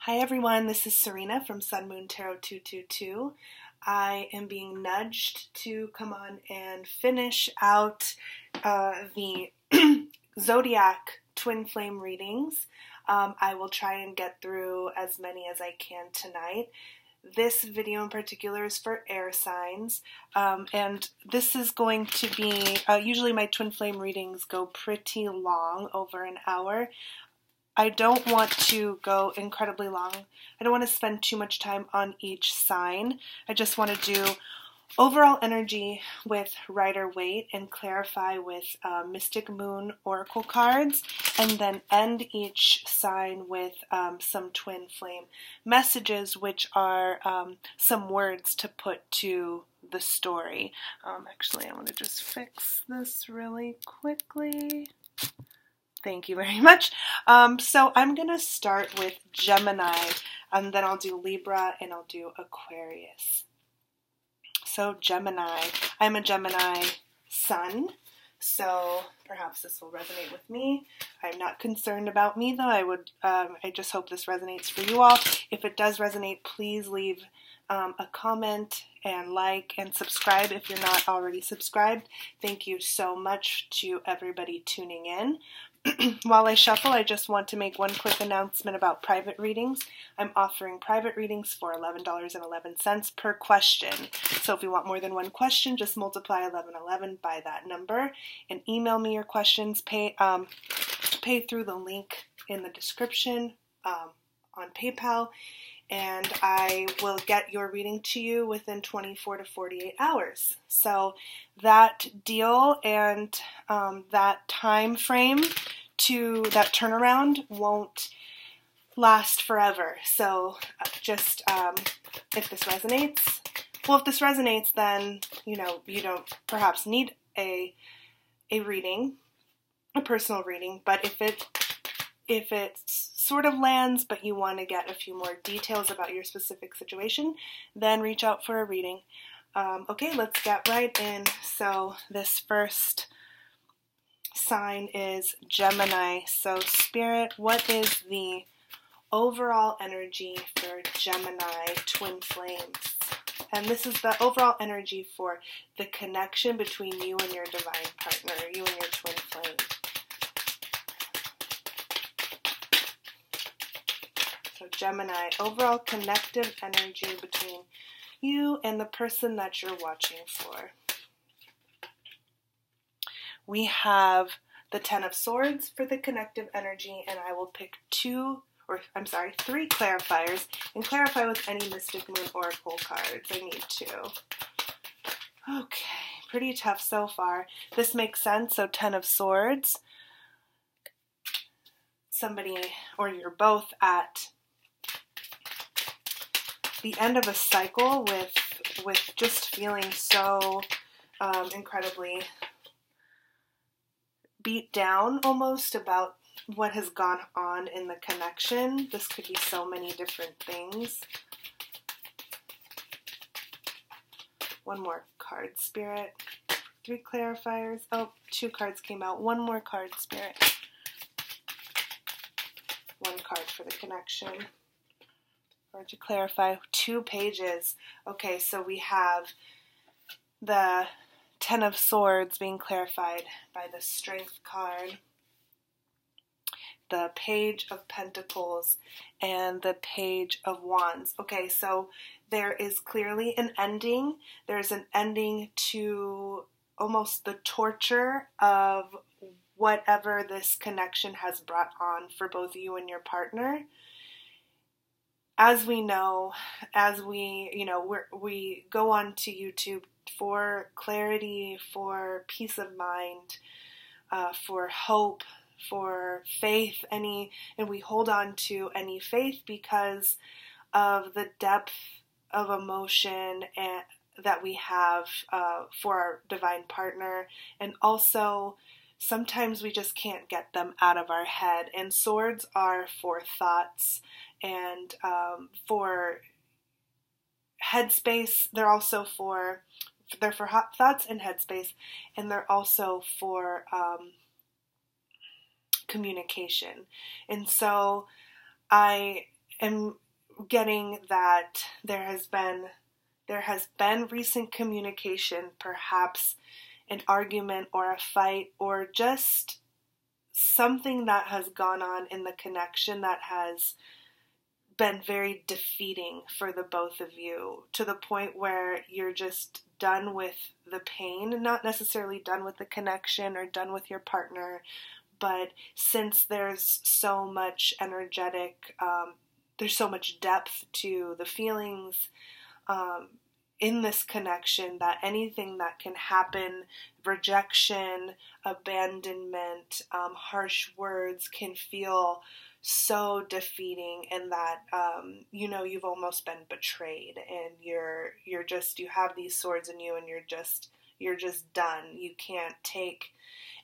Hi everyone, this is Serena from Sun Moon Tarot 222. I am being nudged to come on and finish out the Zodiac Twin Flame readings. I will try and get through as many as I can tonight. This video in particular is for air signs, and this is going to be, usually my Twin Flame readings go pretty long, over an hour. I don't want to go incredibly long. I don't want to spend too much time on each sign. I just want to do overall energy with Rider-Waite and clarify with Mystic Moon Oracle cards, and then end each sign with some Twin Flame messages, which are some words to put to the story. Actually, I want to just fix this really quickly. Thank you very much. So I'm going to start with Gemini, and then I'll do Libra, and I'll do Aquarius. So Gemini. I'm a Gemini sun, so perhaps this will resonate with me. I'm not concerned about me, though. I just hope this resonates for you all. If it does resonate, please leave a comment and like and subscribe if you're not already subscribed. Thank you so much to everybody tuning in. While I shuffle, I just want to make one quick announcement about private readings. I'm offering private readings for $11.11 per question. So if you want more than one question, just multiply 1111 by that number and email me your questions. Pay through the link in the description on PayPal, and I will get your reading to you within 24 to 48 hours. So that deal and that time frame to that turnaround won't last forever. So just if this resonates, then you don't perhaps need a reading, a personal reading. But if it sort of lands, but you want to get a few more details about your specific situation, then reach out for a reading. Okay, let's get right in. So this first sign is Gemini. So Spirit, what is the overall energy for Gemini Twin Flames? And this is the overall energy for the connection between you and your divine partner, you and your twin flame. So Gemini, overall connective energy between you and the person that you're watching for. We have the Ten of Swords for the connective energy, and I will pick three clarifiers and clarify with any Mystic Moon Oracle cards. I need to. Okay, pretty tough so far. This makes sense. So Ten of Swords. Somebody, or you're both at the end of a cycle with just feeling so incredibly beat down almost about what has gone on in the connection. This could be so many different things. One more card, Spirit. Three clarifiers. Oh, two cards came out. One more card, Spirit. One card for the connection. Or to clarify, 2 pages. Okay, so we have the Ten of Swords being clarified by the Strength card, the Page of Pentacles, and the Page of Wands. Okay, so there is clearly an ending. There's an ending to almost the torture of whatever this connection has brought on for both you and your partner. As we know, we go on to YouTube for clarity, for peace of mind, for hope, for faith, and we hold on to any faith because of the depth of emotion that we have for our divine partner, and also sometimes we just can't get them out of our head. And swords are for thoughts and for headspace. They're also for thoughts and headspace, and they're also for communication. And so I am getting that there has been recent communication, perhaps an argument or a fight or just something that has gone on in the connection that has been very defeating for the both of you, to the point where you're just done with the pain, not necessarily done with the connection or done with your partner, but since there's so much there's so much depth to the feelings in this connection, that anything that can happen, rejection, abandonment, harsh words, can feel so defeating, and that you've almost been betrayed, and you have these swords in you, and you're just done. You can't take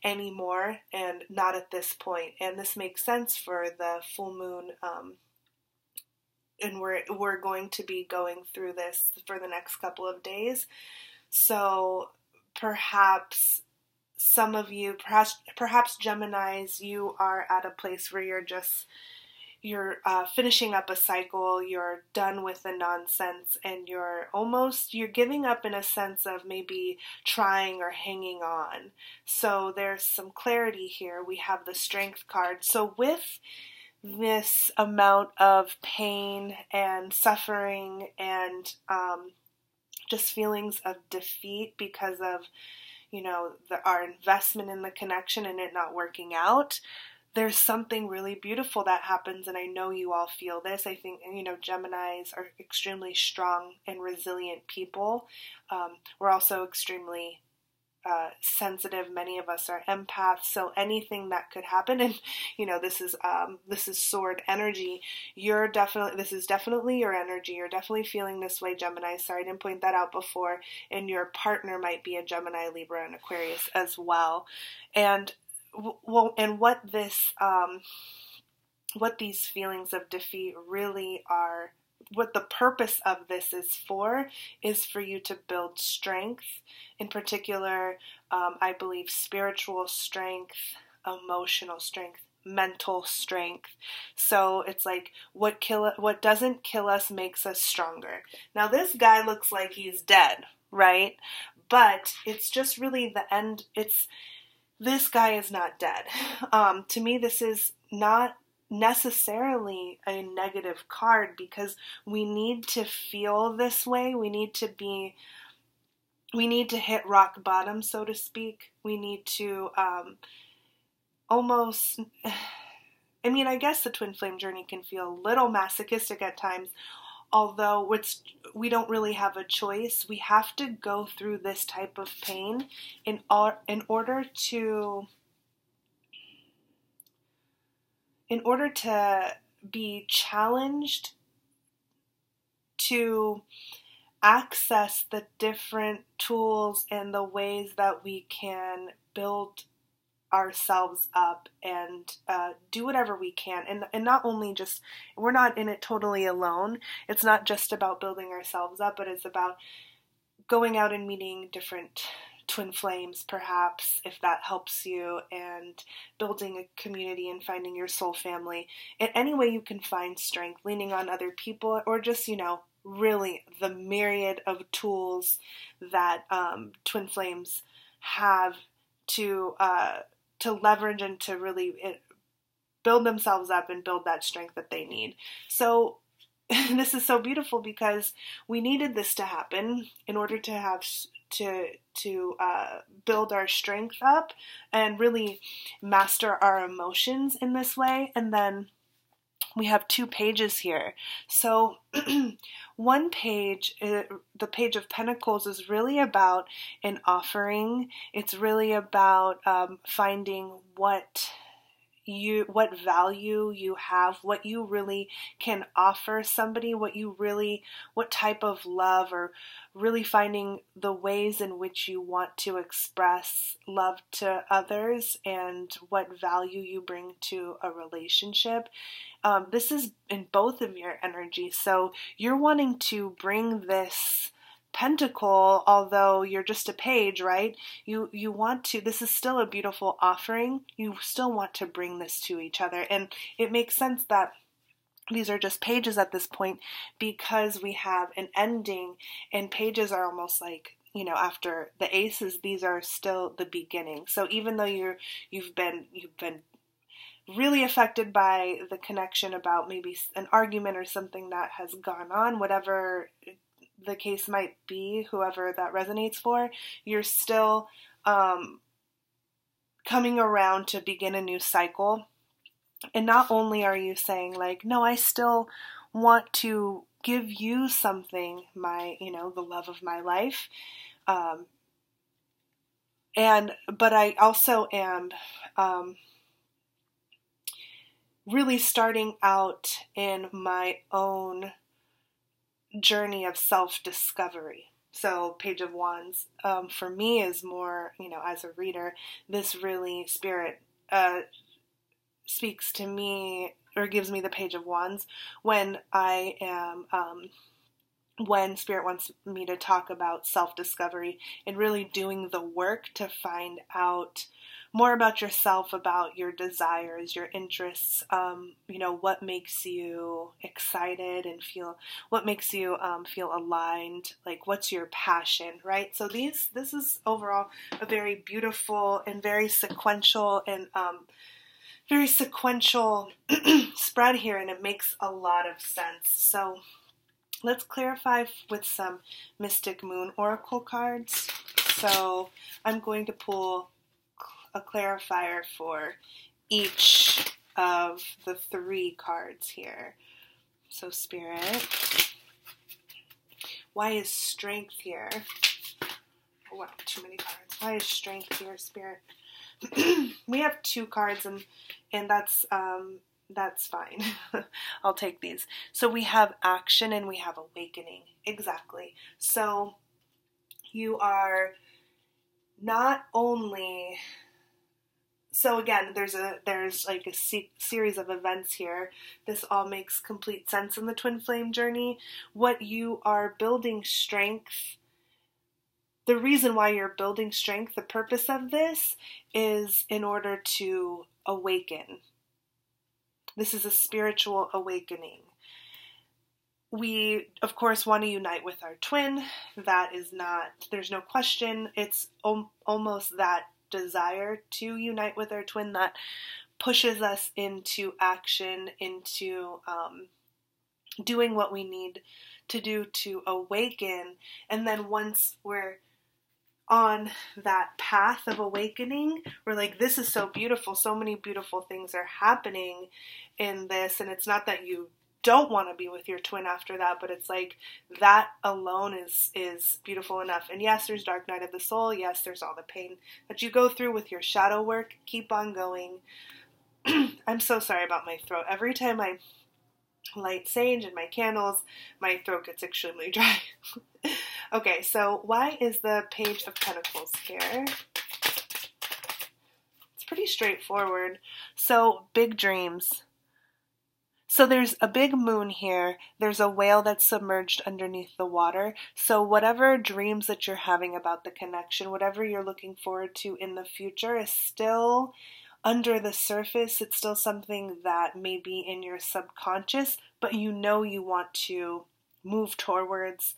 any more, and not at this point. And this makes sense for the full moon, and we're going to be going through this for the next couple of days. So perhaps some of you, perhaps Geminis, you are at a place where you're finishing up a cycle, you're done with the nonsense, and you're giving up in a sense of maybe trying or hanging on. So there's some clarity here. We have the Strength card. So with this amount of pain and suffering and just feelings of defeat because of our investment in the connection and it not working out, there's something really beautiful that happens, and I know you all feel this. I think, Geminis are extremely strong and resilient people. We're also extremely sensitive. Many of us are empaths, so anything that could happen, and this is sword energy. This is definitely your energy. You're definitely feeling this way, Gemini. Sorry I didn't point that out before. And your partner might be a Gemini, Libra, and Aquarius as well. And what these feelings of defeat really are, what the purpose of this is for you to build strength. In particular, I believe spiritual strength, emotional strength, mental strength. So it's like what doesn't kill us makes us stronger. Now this guy looks like he's dead, right? But it's just really the end. This guy is not dead. To me, this is not necessarily a negative card, because we need to feel this way. We need to hit rock bottom, so to speak. We need to I guess the twin flame journey can feel a little masochistic at times, although we don't really have a choice. We have to go through this type of pain in order to be challenged to access the different tools and the ways that we can build ourselves up and do whatever we can. And not only just, we're not in it totally alone. It's not just about building ourselves up, but it's about going out and meeting different twin flames, perhaps, if that helps you, and building a community and finding your soul family. In any way you can find strength, leaning on other people, or just, really the myriad of tools that twin flames have to leverage and to really build themselves up and build that strength that they need. So this is so beautiful, because we needed this to happen in order to have to build our strength up and really master our emotions in this way. And then we have 2 pages here. So one page, the Page of Pentacles, is really about an offering. It's really about finding what value you have, what you really can offer somebody, what type of love, or really finding the ways in which you want to express love to others and what value you bring to a relationship. This is in both of your energies. So you're wanting to bring this pentacle, although you're just a page, right? You want to, this is still a beautiful offering. You still want to bring this to each other. And it makes sense that these are just pages at this point because we have an ending, and pages are almost like, after the aces, these are still the beginning. So even though you've been really affected by the connection about maybe an argument or something that has gone on, whatever the case might be, whoever that resonates for, you're still coming around to begin a new cycle. And not only are you saying like, no, I still want to give you something, the love of my life, but I also am really starting out in my own journey of self-discovery. So Page of Wands for me is more, as a reader, this really Spirit speaks to me or gives me the Page of Wands when I am when Spirit wants me to talk about self-discovery and really doing the work to find out more about yourself, about your desires, your interests, what makes you excited and what makes you feel aligned, like what's your passion, right? So this is overall a very beautiful and very sequential spread here, and it makes a lot of sense. So let's clarify with some Mystic Moon Oracle cards. So I'm going to pull a clarifier for each of the 3 cards here. So Spirit, why is strength here? Oh wow, too many cards. Why is strength here, Spirit? We have 2 cards, and that's fine. I'll take these. So we have action and we have awakening. Exactly. So you are not only... So again, there's like a series of events here. This all makes complete sense in the twin flame journey. What you are building strength, the reason why you're building strength, the purpose of this is in order to awaken. This is a spiritual awakening. We, of course, want to unite with our twin. That is not, there's no question. It's almost that desire to unite with our twin that pushes us into action, into doing what we need to do to awaken. And then once we're on that path of awakening, we're like, this is so beautiful. So many beautiful things are happening in this. And it's not that you don't want to be with your twin after that, but it's like that alone is beautiful enough. And yes, there's dark night of the soul. Yes, there's all the pain that you go through with your shadow work. Keep on going. I'm so sorry about my throat. Every time I light sage and my candles, my throat gets extremely dry. Okay, so why is the Page of Pentacles here? It's pretty straightforward. So, big dreams. So there's a big moon here. There's a whale that's submerged underneath the water. So whatever dreams that you're having about the connection, whatever you're looking forward to in the future is still under the surface. It's still something that may be in your subconscious, but you want to move towards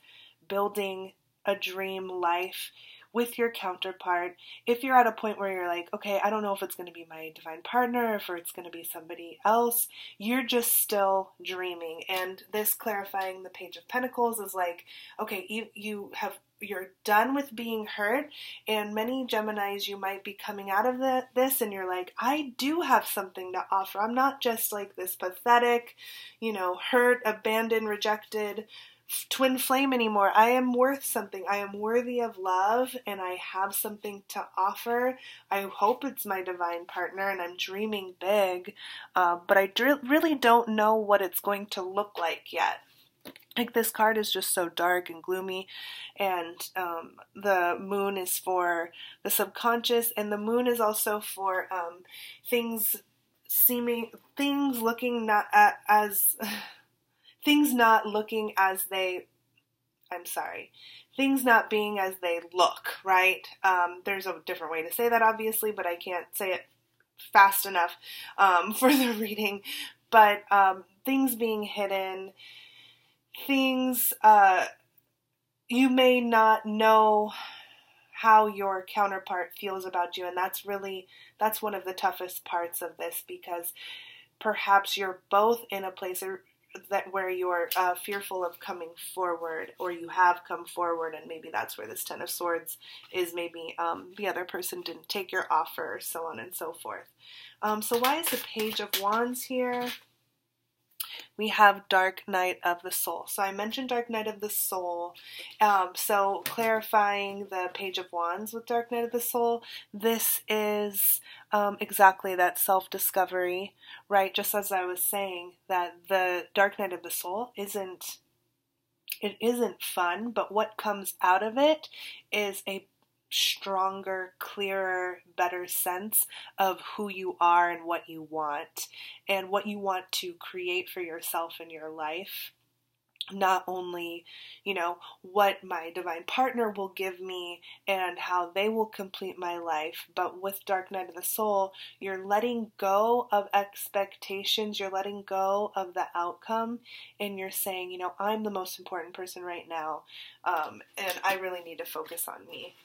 building a dream life with your counterpart. If you're at a point where you're like, okay, I don't know if it's going to be my divine partner, if it's going to be somebody else, you're just still dreaming. And this clarifying the Page of Pentacles is like, okay, you're done with being hurt, and many Geminis, you might be coming out of this and you're like, I do have something to offer. I'm not just like this pathetic, hurt, abandoned, rejected twin flame anymore. I am worth something. I am worthy of love, and I have something to offer. I hope it's my divine partner, and I'm dreaming big, but I really don't know what it's going to look like yet. Like, this card is just so dark and gloomy, and the moon is for the subconscious, and the moon is also for things looking not as things not looking as they, things not being as they look, right? There's a different way to say that, obviously, but I can't say it fast enough for the reading. But things being hidden, things, you may not know how your counterpart feels about you, and that's one of the toughest parts of this, because perhaps you're both in a place where you're fearful of coming forward, or you have come forward, and maybe that's where this Ten of Swords is. Maybe the other person didn't take your offer, so on and so forth. So why is the Page of Wands here? We have Dark Night of the Soul. So I mentioned Dark Night of the Soul. So clarifying the Page of Wands with Dark Night of the Soul, this is exactly that self-discovery, right? Just as I was saying, that the Dark Night of the Soul isn't fun, but what comes out of it is a stronger, clearer, better sense of who you are and what you want to create for yourself in your life. Not only, what my divine partner will give me and how they will complete my life, but with Dark Night of the Soul, you're letting go of expectations, you're letting go of the outcome, and you're saying, I'm the most important person right now, and I really need to focus on me.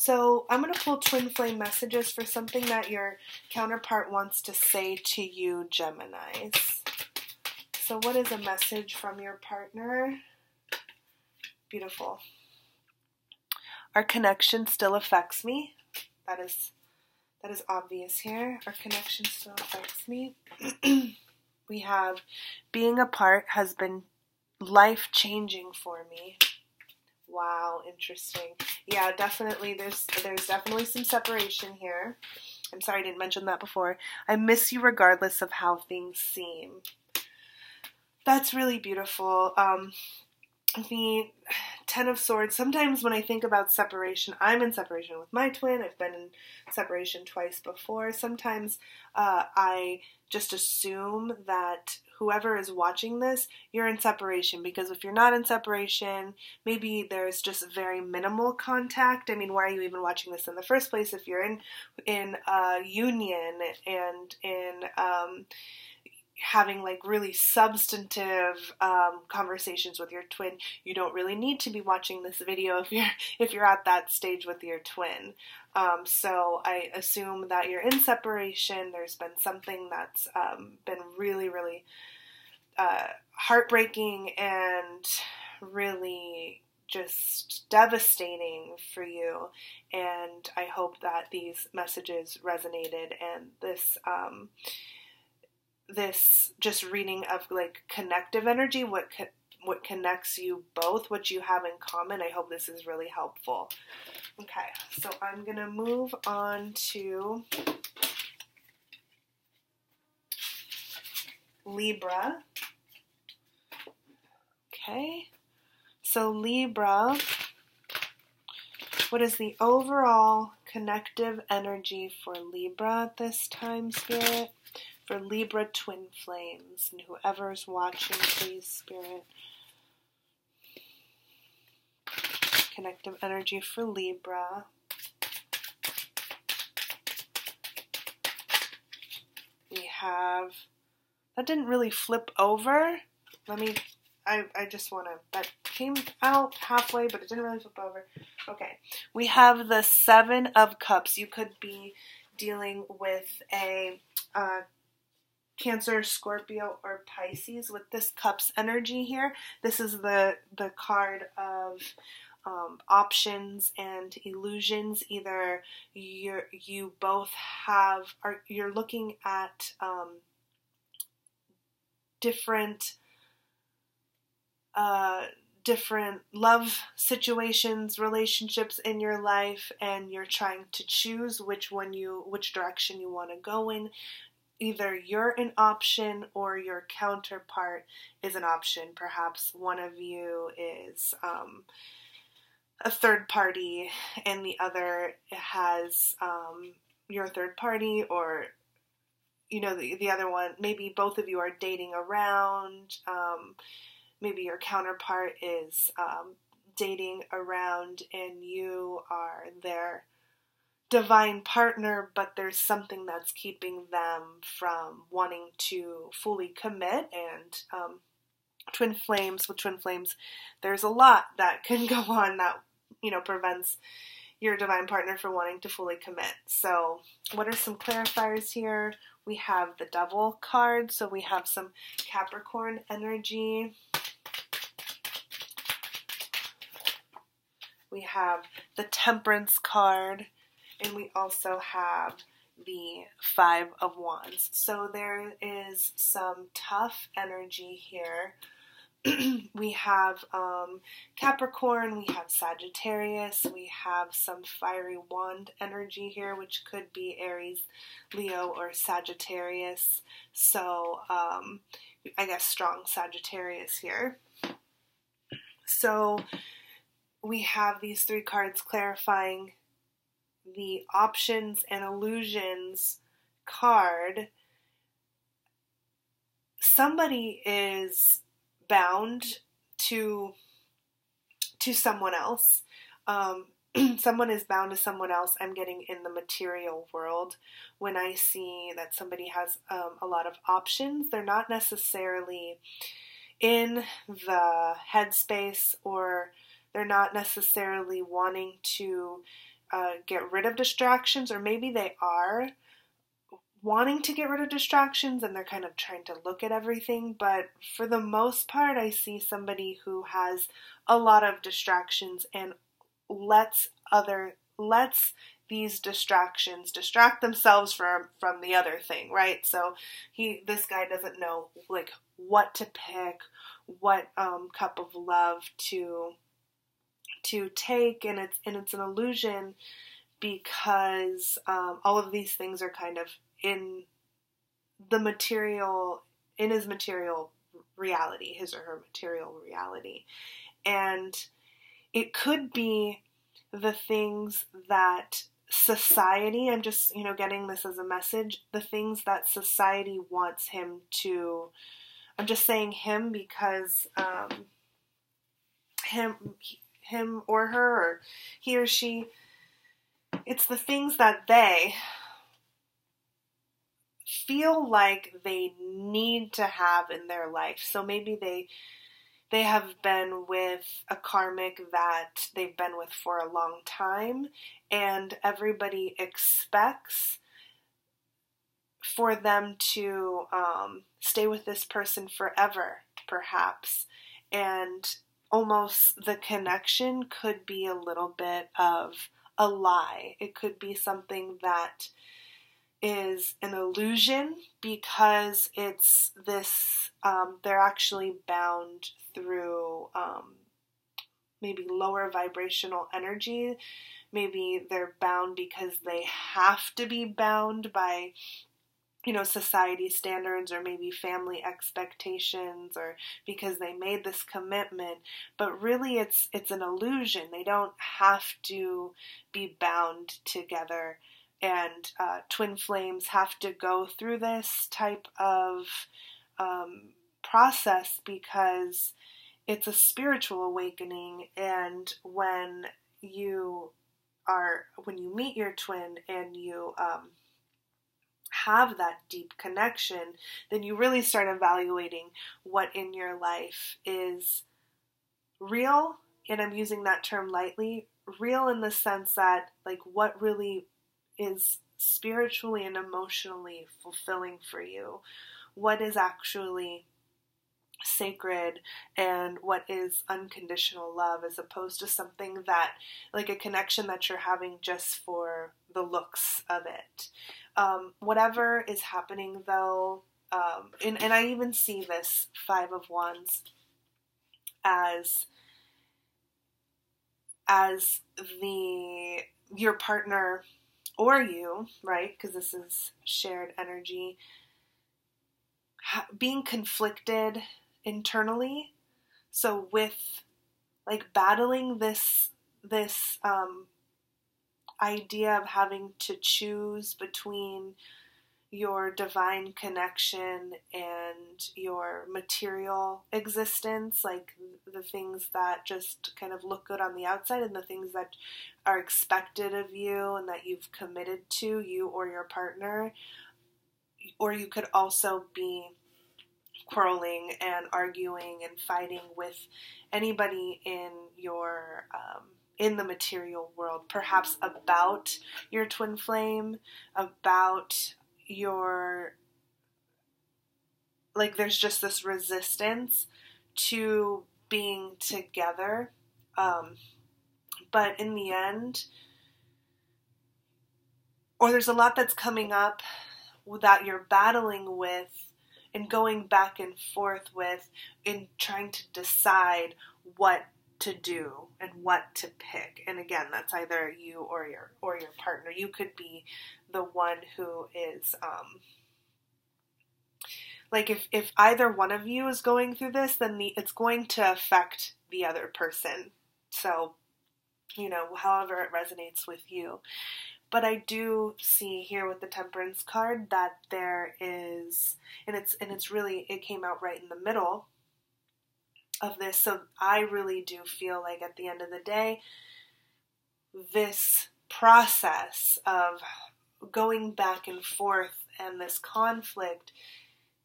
So I'm going to pull twin flame messages for something that your counterpart wants to say to you, Geminis. So what is a message from your partner? Beautiful. Our connection still affects me. That is obvious here. Our connection still affects me. We have being apart has been life-changing for me. Wow, interesting. Yeah, definitely. There's definitely some separation here. I'm sorry I didn't mention that before. I miss you regardless of how things seem. That's really beautiful. The Ten of Swords, sometimes when I think about separation, I'm in separation with my twin. I've been in separation twice before. Sometimes I just assume that whoever is watching this, you're in separation, because if you're not in separation, maybe there's just very minimal contact. I mean, why are you even watching this in the first place? If you're in a union and in having like really substantive conversations with your twin, you don't really need to be watching this video if you're at that stage with your twin. So I assume that you're in separation. There's been something that's been really, really heartbreaking and really just devastating for you. And I hope that these messages resonated, and this just reading of like connective energy, what connects you both, what you have in common. I hope this is really helpful. Okay, so I'm going to move on to Libra. Okay, so Libra, what is the overall connective energy for Libra at this time, Spirit? For Libra twin flames, and whoever's watching, please, Spirit. Connective energy for Libra. We have, that didn't really flip over. I just want to, that came out halfway, but it didn't really flip over. Okay, we have the Seven of Cups. You could be dealing with a Cancer, Scorpio, or Pisces with this Cups energy here. This is the card of options and illusions. Either you both have, or you're looking at different love situations, relationships in your life, and you're trying to choose which direction you want to go in. Either you're an option or your counterpart is an option. Perhaps one of you is a third party and the other has your third party, or the other one, maybe both of you are dating around. Maybe your counterpart is dating around and you are their divine partner, but there's something that's keeping them from wanting to fully commit. And with twin flames, there's a lot that can go on that, prevents your divine partner from wanting to fully commit. So what are some clarifiers here? We have the Devil card, so we have some Capricorn energy. We have the Temperance card, and we also have the Five of Wands. So there is some tough energy here. We have Capricorn, we have Sagittarius, we have some fiery wand energy here, which could be Aries, Leo, or Sagittarius. So I guess strong Sagittarius here. So we have these three cards clarifying the options and illusions card. Somebody is bound to someone else. Someone is bound to someone else. I'm getting in the material world. When I see that somebody has a lot of options, they're not necessarily in the headspace, or they're not necessarily wanting to get rid of distractions, or maybe they are wanting to get rid of distractions and they're kind of trying to look at everything. But for the most part, I see somebody who has a lot of distractions and lets these distractions distract themselves from the other thing, right? So this guy doesn't know like what to pick, what cup of love to take, and it's an illusion, because all of these things are kind of in his material reality, his or her material reality. And it could be the things that society, I'm just, getting this as a message, the things that society wants him to, I'm just saying him because him or her, or he or she, it's the things that they feel like they need to have in their life. So maybe they have been with a karmic that they've been with for a long time, and everybody expects for them to stay with this person forever, perhaps. And almost the connection could be a little bit of a lie. It could be something that is an illusion, because it's this, they're actually bound through maybe lower vibrational energy. Maybe they're bound because they have to be bound by, society standards, or maybe family expectations, or because they made this commitment. But really it's an illusion. They don't have to be bound together. And twin flames have to go through this type of process, because it's a spiritual awakening. And when you meet your twin and you have that deep connection, then you really start evaluating what in your life is real. And I'm using that term lightly, real in the sense that, like, what really is spiritually and emotionally fulfilling for you, what is actually sacred, and what is unconditional love, as opposed to something that, like a connection that you're having just for the looks of it. Whatever is happening though, and I even see this Five of Wands as your partner, or you, right? Because this is shared energy, being conflicted internally. So with like battling this idea of having to choose between your divine connection and your material existence, like the things that just kind of look good on the outside and the things that are expected of you and that you've committed to, you or your partner. Or you could also be quarreling and arguing and fighting with anybody in your in the material world, perhaps about your twin flame, about your, like, there's just this resistance to being together. But in the end, or there's a lot that's coming up that you're battling with and going back and forth with in trying to decide what to do and what to pick. And again, that's either you or your partner. You could be the one who is like if either one of you is going through this, then it's going to affect the other person. So, however it resonates with you. But I do see here with the Temperance card that there is, and it's really, it came out right in the middle of this. So I really do feel like at the end of the day, this process of going back and forth and this conflict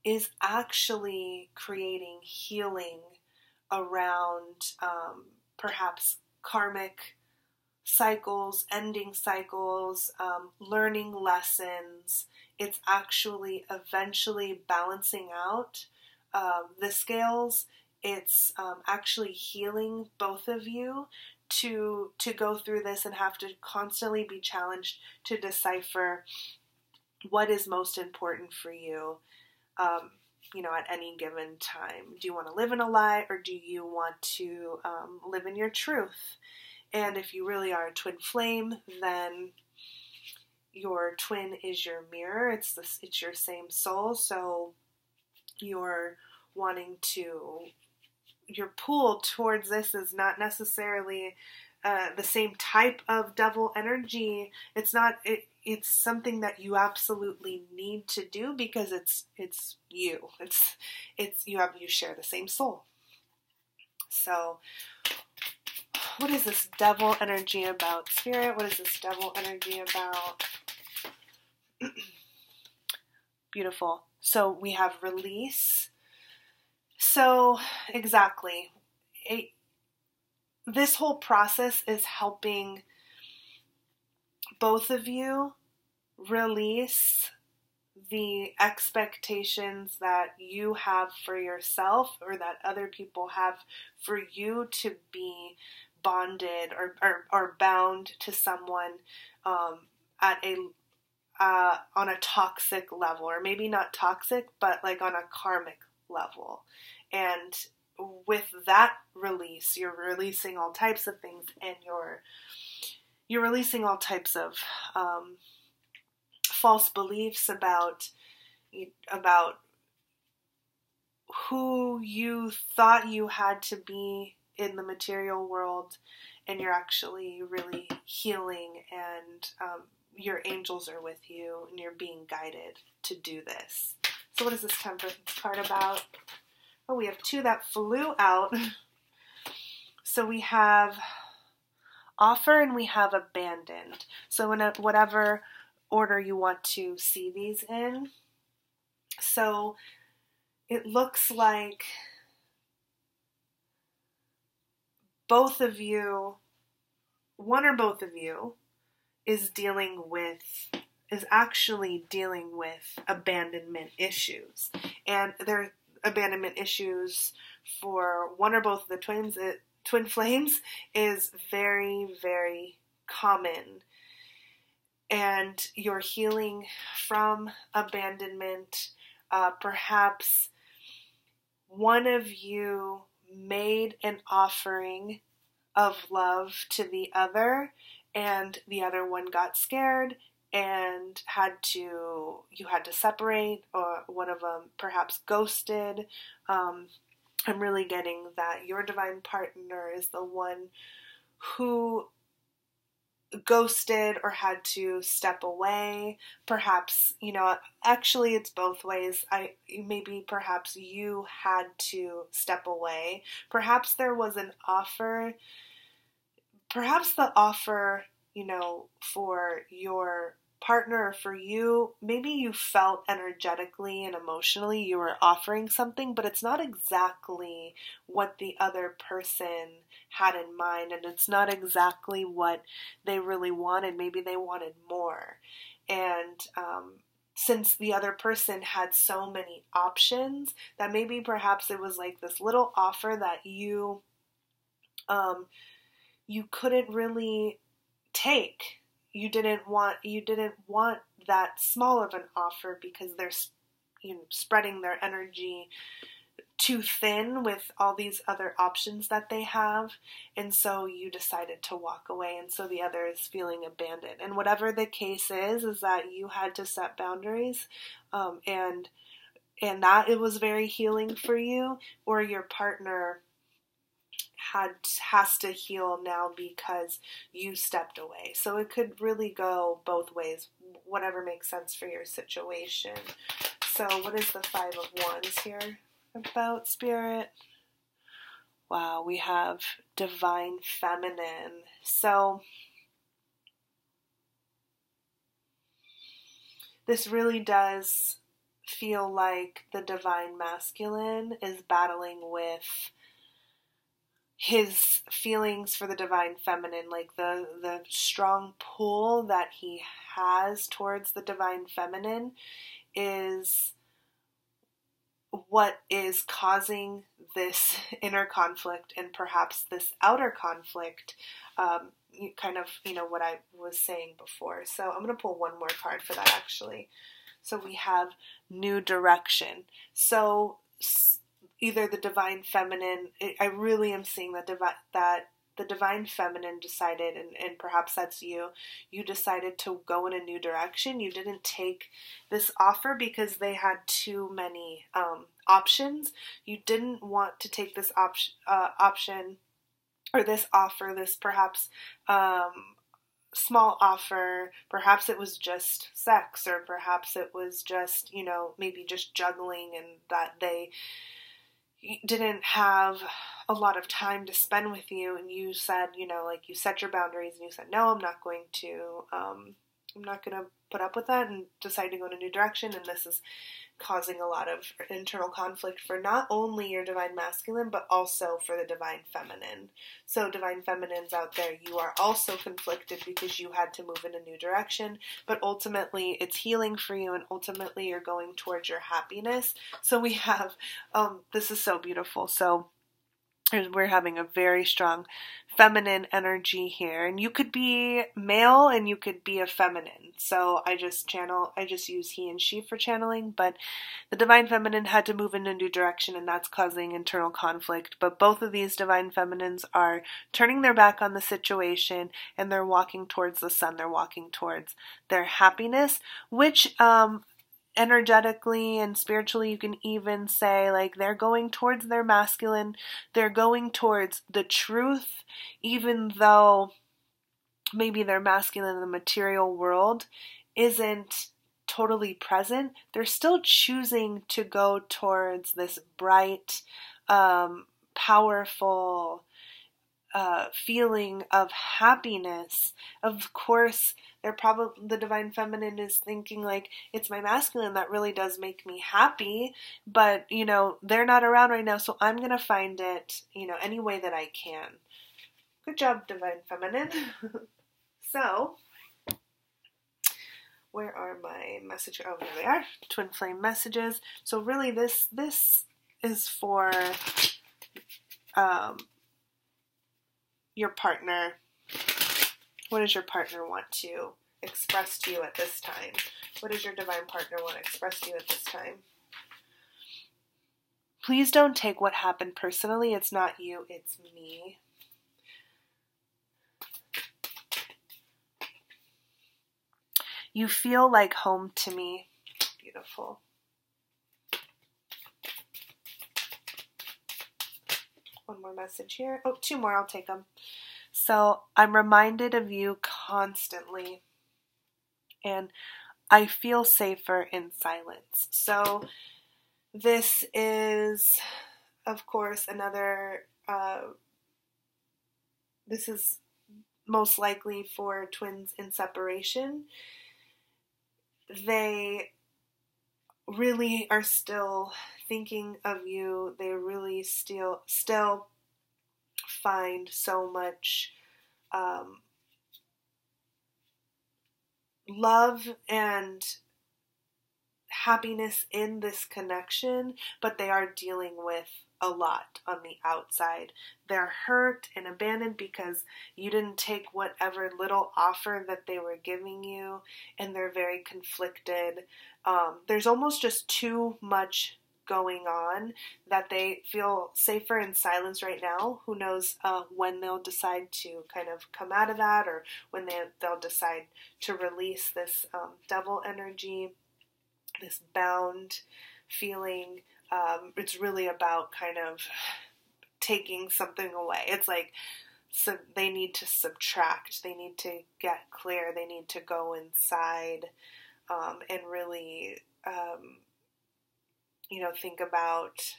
is actually creating healing around perhaps karmic cycles, ending cycles, learning lessons. It's actually eventually balancing out the scales. It's actually healing both of you to go through this and have to constantly be challenged to decipher what is most important for you, at any given time. Do you want to live in a lie, or do you want to live in your truth? And if you really are a twin flame, then your twin is your mirror. It's your same soul. So you're wanting to, your pull towards this is not necessarily the same type of devil energy. It's not. It's something that you absolutely need to do because it's you. You share the same soul. So, what is this devil energy about, Spirit? What is this devil energy about? Beautiful. So we have release. So exactly. This whole process is helping both of you release the expectations that you have for yourself or that other people have for you to be bonded or bound to someone at a on a toxic level, or maybe not toxic, but like on a karmic level. And with that release, you're releasing all types of things, and you're releasing all types of false beliefs about who you thought you had to be in the material world, and you're actually really healing, and your angels are with you, and you're being guided to do this. So what is this Temperance card about? Oh, we have two that flew out. So we have offer and we have abandoned. So in whatever order you want to see these in. So it looks like both of you, one or both of you, is actually dealing with abandonment issues. And there are abandonment issues for one or both of the twin flames is very, very common. And you're healing from abandonment. Perhaps one of you made an offering of love to the other, and the other one got scared and you had to separate, or one of them perhaps ghosted. I'm really getting that your divine partner is the one who ghosted or had to step away. Perhaps, actually it's both ways. Perhaps you had to step away. Perhaps there was an offer. Perhaps the offer, for your partner or for you, maybe you felt energetically and emotionally you were offering something, but it's not exactly what the other person had in mind, and it's not exactly what they really wanted. Maybe they wanted more. And since the other person had so many options, that maybe perhaps it was like this little offer that you couldn't really take. You didn't want that small of an offer because they're spreading their energy too thin with all these other options that they have, and so you decided to walk away, and so the other is feeling abandoned. And whatever the case is that you had to set boundaries, and that it was very healing for you, or your partner has to heal now because you stepped away. So it could really go both ways, whatever makes sense for your situation. So what is the 5 of Wands here about, Spirit? Wow, we have Divine Feminine. So this really does feel like the Divine Masculine is battling with his feelings for the Divine Feminine, like the strong pull that he has towards the Divine Feminine is what is causing this inner conflict and perhaps this outer conflict, kind of, what I was saying before. So I'm going to pull one more card for that, actually. So we have New Direction. So either the Divine Feminine, I really am seeing that the Divine Feminine decided, and perhaps that's you decided to go in a new direction. You didn't take this offer because they had too many options. You didn't want to take this option or this offer, this perhaps small offer. Perhaps it was just sex, or perhaps it was just, maybe just juggling, and that they didn't have a lot of time to spend with you, and you said, like you set your boundaries and you said, no, I'm not going to put up with that, and decide to go in a new direction. And this is causing a lot of internal conflict for not only your Divine Masculine, but also for the Divine Feminine. So Divine Feminines out there, you are also conflicted because you had to move in a new direction, but ultimately it's healing for you, and ultimately you're going towards your happiness. So we have, this is so beautiful. So we're having a very strong feminine energy here, and you could be male and you could be a feminine. So I just use he and she for channeling, but the Divine Feminine had to move in a new direction, and that's causing internal conflict. But both of these Divine Feminines are turning their back on the situation, and they're walking towards the sun. They're walking towards their happiness, which energetically and spiritually, you can even say, like, they're going towards their masculine, they're going towards the truth, even though maybe their masculine in the material world isn't totally present. They're still choosing to go towards this bright, powerful feeling of happiness. Of course, the Divine Feminine is thinking, like, it's my masculine that really does make me happy, but they're not around right now, so I'm gonna find it any way that I can. Good job, Divine Feminine. So where are my messages? Oh, here they are. Twin flame messages. So really this is for your partner. What does your partner want to express to you at this time? What does your divine partner want to express to you at this time? Please don't take what happened personally. It's not you, it's me. You feel like home to me. Beautiful. One more message here. Oh, two more. I'll take them. So I'm reminded of you constantly. And I feel safer in silence. So this is, of course, this is most likely for twins in separation. They really are still thinking of you. They really still find so much love and happiness in this connection, but they are dealing with a lot on the outside. They're hurt and abandoned because you didn't take whatever little offer that they were giving you, and they're very conflicted. There's almost just too much going on that they feel safer in silence right now. Who knows when they'll decide to kind of come out of that, or when they'll decide to release this devil energy, this bound feeling. It's really about kind of taking something away. It's like, so they need to subtract. They need to get clear. They need to go inside and really, think about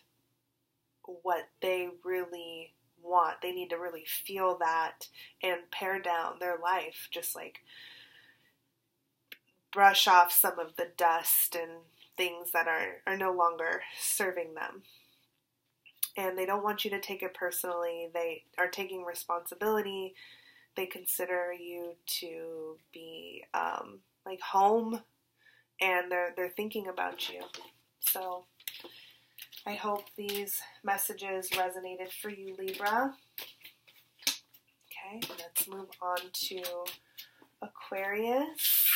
what they really want. They need to really feel that and pare down their life. Just like brush off some of the dust and things that are no longer serving them. And they don't want you to take it personally. They are taking responsibility. They consider you to be like home, and they're thinking about you. So I hope these messages resonated for you, Libra. Okay, let's move on to Aquarius.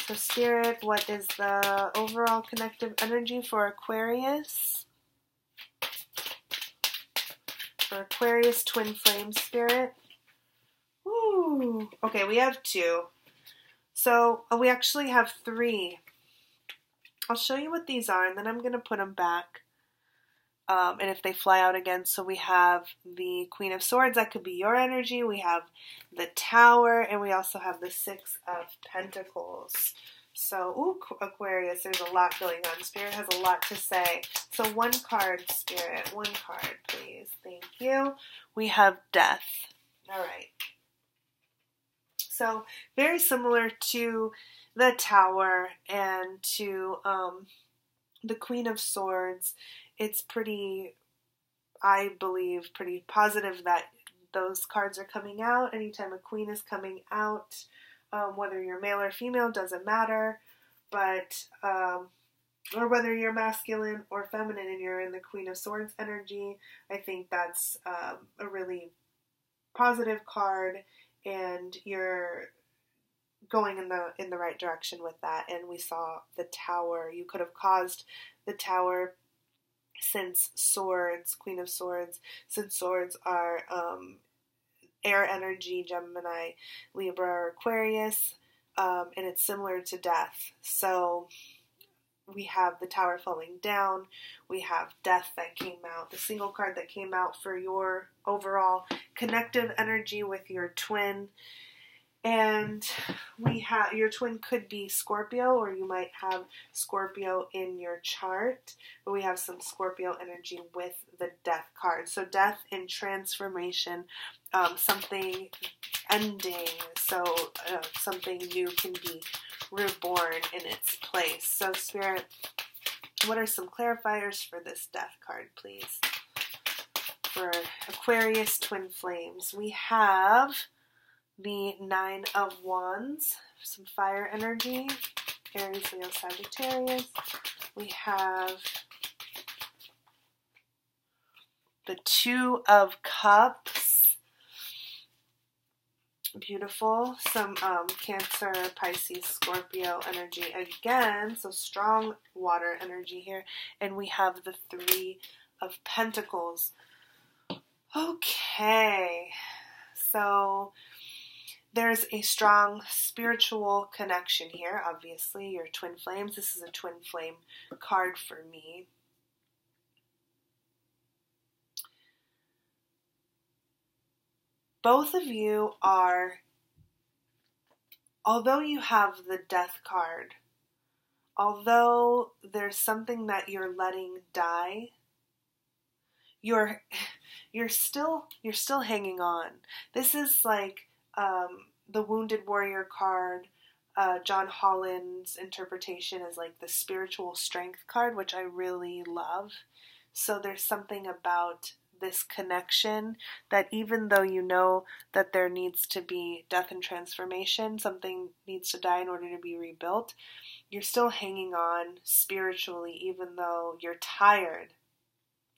So Spirit, what is the overall connective energy for Aquarius? For Aquarius, twin flame Spirit. Ooh. Okay, we have 2. So we actually have 3. I'll show you what these are, and then I'm going to put them back. And if they fly out again, so we have the Queen of Swords, that could be your energy. We have the Tower, and we also have the 6 of Pentacles. So, Aquarius, there's a lot going on. Spirit has a lot to say. So 1 card, Spirit. 1 card, please. Thank you. We have Death. All right. So, very similar to the Tower and to the Queen of Swords. It's I believe, pretty positive that those cards are coming out. Anytime a queen is coming out, whether you're male or female, doesn't matter, but, or whether you're masculine or feminine and you're in the Queen of Swords energy, I think that's a really positive card, and you're going in the right direction with that. And we saw the Tower. You could have caused the Tower, since Swords, Queen of Swords, since Swords are air energy, Gemini, Libra, or Aquarius, and it's similar to Death. So we have the Tower falling down, we have Death that came out, the single card that came out for your overall connective energy with your twin. And we have, your twin could be Scorpio, or you might have Scorpio in your chart, but we have some Scorpio energy with the Death card. So Death and transformation, something ending, so something new can be reborn in its place. So Spirit, what are some clarifiers for this Death card, please? For Aquarius twin flames, we have the 9 of Wands, some fire energy, Aries, Leo, Sagittarius. We have the 2 of Cups, beautiful, some Cancer, Pisces, Scorpio energy again, so strong water energy here, and we have the 3 of Pentacles. Okay, so there's a strong spiritual connection here, obviously, your twin flames. This is a twin flame card for me. both of you are, although you have the Death card, although there's something that you're letting die, you're still hanging on. This is like the Wounded Warrior card. John Holland's interpretation is like the spiritual strength card, which I really love. So there's something about this connection that even though you know that there needs to be death and transformation, something needs to die in order to be rebuilt, you're still hanging on spiritually even though you're tired.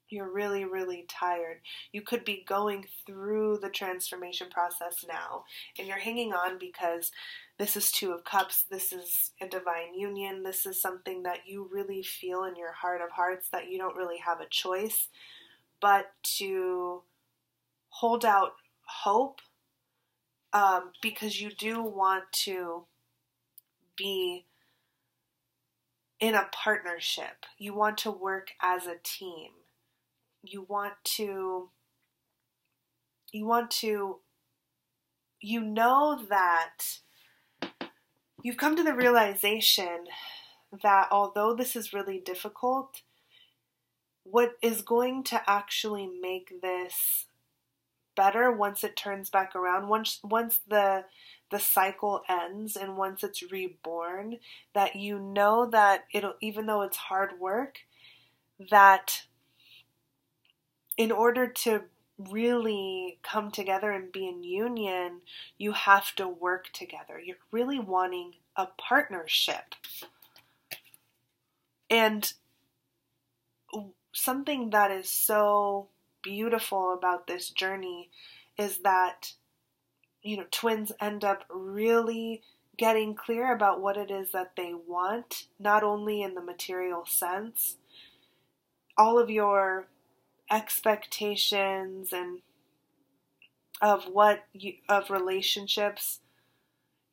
You're really, really tired. You could be going through the transformation process now, and you're hanging on because this is Two of Cups. This is a divine union. This is something that you really feel in your heart of hearts that you don't really have a choice but to hold out hope, because you do want to be in a partnership. You want to work as a team. You know that you've come to the realization that although this is really difficult, what is going to actually make this better once it turns back around, once the cycle ends and once it's reborn, that you know that even though it's hard work, that in order to really come together and be in union, you have to work together. You're really wanting a partnership. And something that is so beautiful about this journey is that, twins end up really getting clear about what it is that they want, not only in the material sense. All of your expectations and of relationships,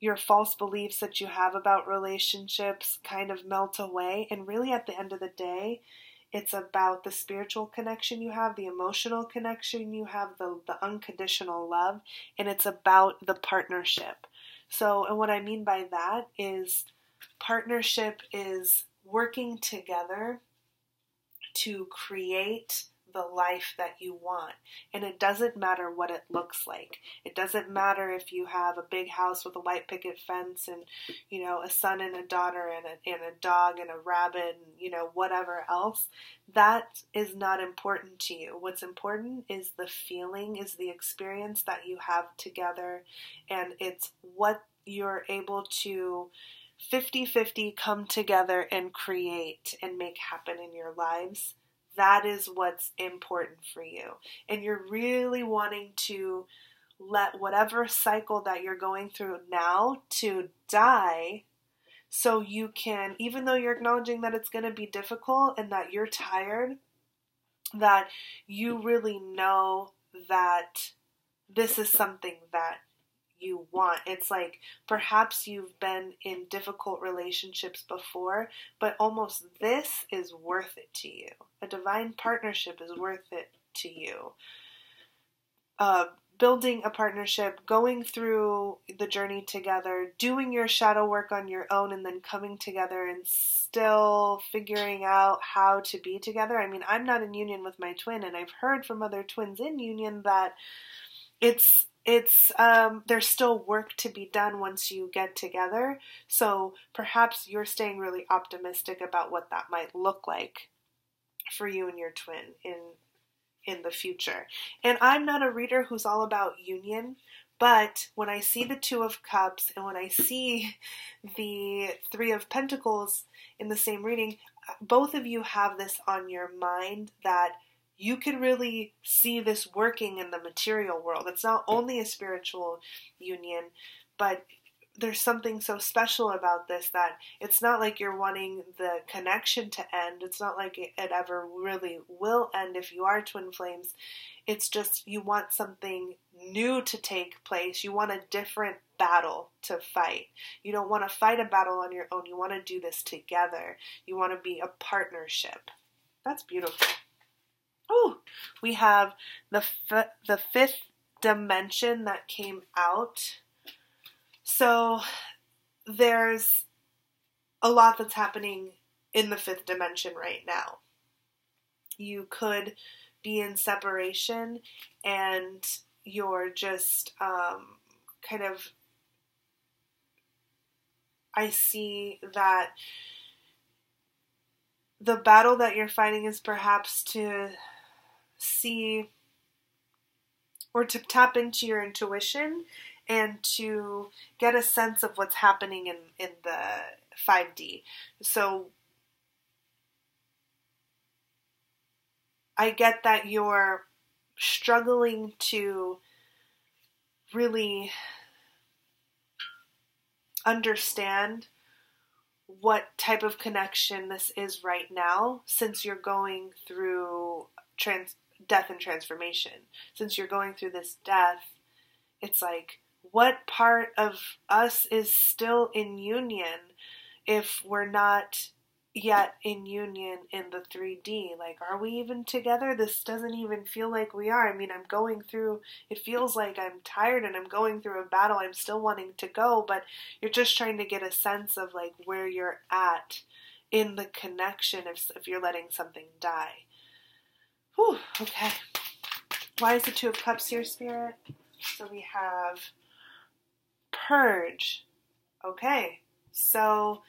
your false beliefs that you have about relationships kind of melt away, and really at the end of the day, it's about the spiritual connection you have, the emotional connection you have, the unconditional love, and it's about the partnership. So, and what I mean by that is partnership is working together to create the life that you want. And it doesn't matter what it looks like. It doesn't matter if you have a big house with a white picket fence and, a son and a daughter and a dog and a rabbit and, whatever else. That is not important to you. What's important is the feeling, is the experience that you have together. And it's what you're able to 50-50 come together and create and make happen in your lives. That is what's important for you. And you're really wanting to let whatever cycle that you're going through now to die, so you can, even though you're acknowledging that it's going to be difficult and that you're tired, that you really know that this is something that you want. It's like perhaps you've been in difficult relationships before, but almost this is worth it to you. A divine partnership is worth it to you. Building a partnership, going through the journey together, doing your shadow work on your own, and then coming together and still figuring out how to be together. I mean, I'm not in union with my twin, and I've heard from other twins in union that there's still work to be done once you get together. So perhaps you're staying really optimistic about what that might look like for you and your twin in the future. And I'm not a reader who's all about union, but when I see the Two of Cups and when I see the Three of Pentacles in the same reading, both of you have this on your mind that you can really see this working in the material world. It's not only a spiritual union, but there's something so special about this that it's not like you're wanting the connection to end. It's not like it ever really will end if you are twin flames. It's just you want something new to take place. You want a different battle to fight. You don't want to fight a battle on your own. You want to do this together. You want to be a partnership. That's beautiful. Oh, we have the fifth dimension that came out. So there's a lot that's happening in the fifth dimension right now. You could be in separation and you're just kind of, I see that the battle that you're fighting is perhaps to see or to tap into your intuition and to get a sense of what's happening in the 5D. So I get that you're struggling to really understand what type of connection this is right now, since you're going through death and transformation. Since you're going through this death, it's like, what part of us is still in union if we're not yet in union in the 3D? Like, are we even together? This doesn't even feel like we are. I mean, I'm going through, it feels like I'm tired and I'm going through a battle. I'm still wanting to go, but you're just trying to get a sense of like where you're at in the connection if you're letting something die. Whew, okay. Why is the Two of Cups here, Spirit? So we have purge. Okay. So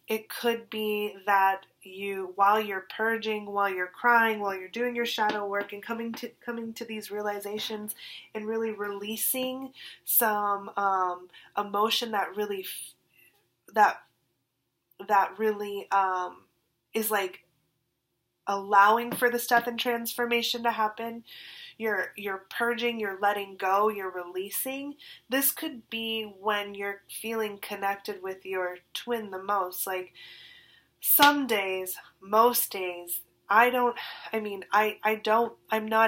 it could be that you, while you're purging, while you're crying, while you're doing your shadow work and coming to these realizations and really releasing some emotion that really is like allowing for this death and transformation to happen. You're purging, you're letting go, you're releasing. This could be when you're feeling connected with your twin the most. Like some days, most days, I'm not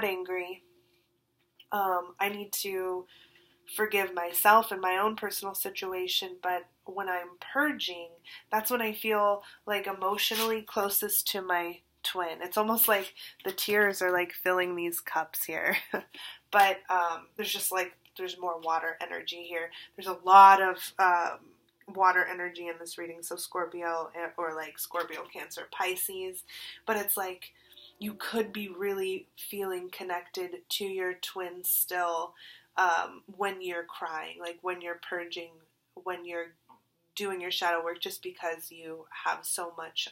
angry. I need to forgive myself and my own personal situation, but when I'm purging, that's when I feel like emotionally closest to my twin. It's almost like the tears are like filling these cups here. But there's more water energy here. There's a lot of water energy in this reading. So Scorpio, or like Scorpio, Cancer, Pisces. But it's like you could be really feeling connected to your twin still when you're crying, like when you're purging, when you're doing your shadow work, just because you have so much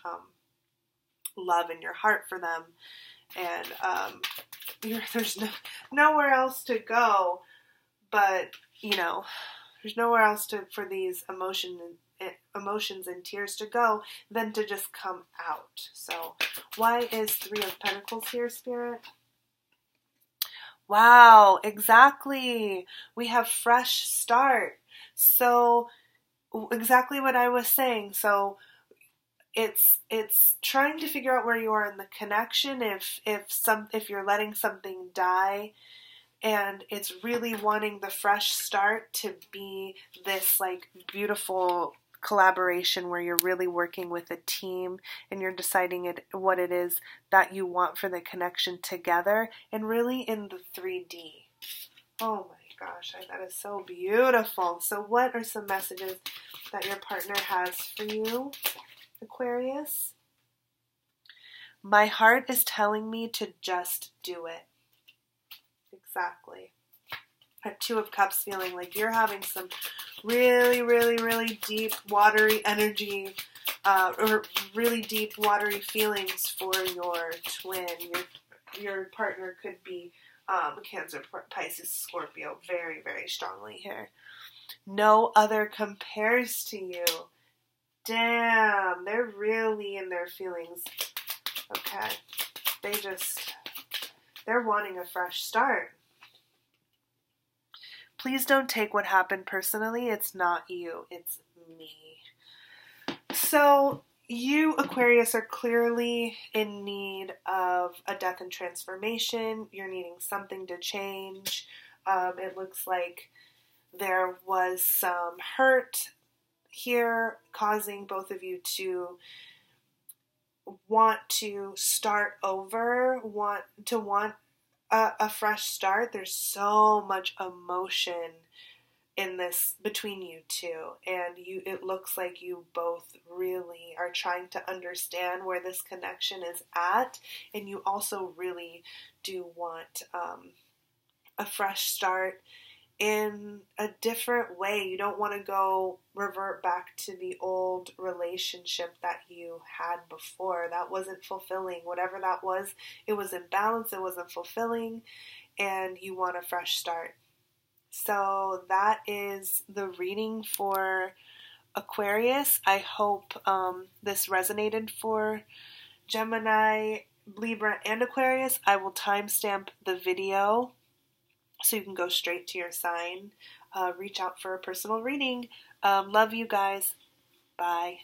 love in your heart for them, and there's nowhere else to go, but there's nowhere else for these emotions and tears to go than to just come out. So why is Three of Pentacles here, Spirit? Wow, exactly. We have fresh start. So exactly what I was saying. So it's trying to figure out where you are in the connection, if you're letting something die, and it's really wanting the fresh start to be this like beautiful collaboration where you're really working with a team and you're deciding what it is that you want for the connection together, and really in the 3D. Oh my gosh, that is so beautiful. So what are some messages that your partner has for you, Aquarius? My heart is telling me to just do it. Exactly. A Two of Cups feeling like you're having some really, really, really deep, watery energy, or really deep, watery feelings for your twin. Your partner could be Cancer, Pisces, Scorpio, very, very strongly here. No other compares to you. Damn, they're really in their feelings. Okay. They're wanting a fresh start. Please don't take what happened personally. It's not you, it's me. So you, Aquarius, are clearly in need of a death and transformation. You're needing something to change. It looks like there was some hurt here causing both of you to want to start over, want a fresh start. There's so much emotion in this between you two, and it looks like you both really are trying to understand where this connection is at, and you also really do want a fresh start in a different way. You don't want to revert back to the old relationship that you had before. That wasn't fulfilling. Whatever that was, it was imbalanced, it wasn't fulfilling, and you want a fresh start. So that is the reading for Aquarius. I hope this resonated for Gemini, Libra, and Aquarius. I will timestamp the video so you can go straight to your sign. Reach out for a personal reading. Love you guys. Bye.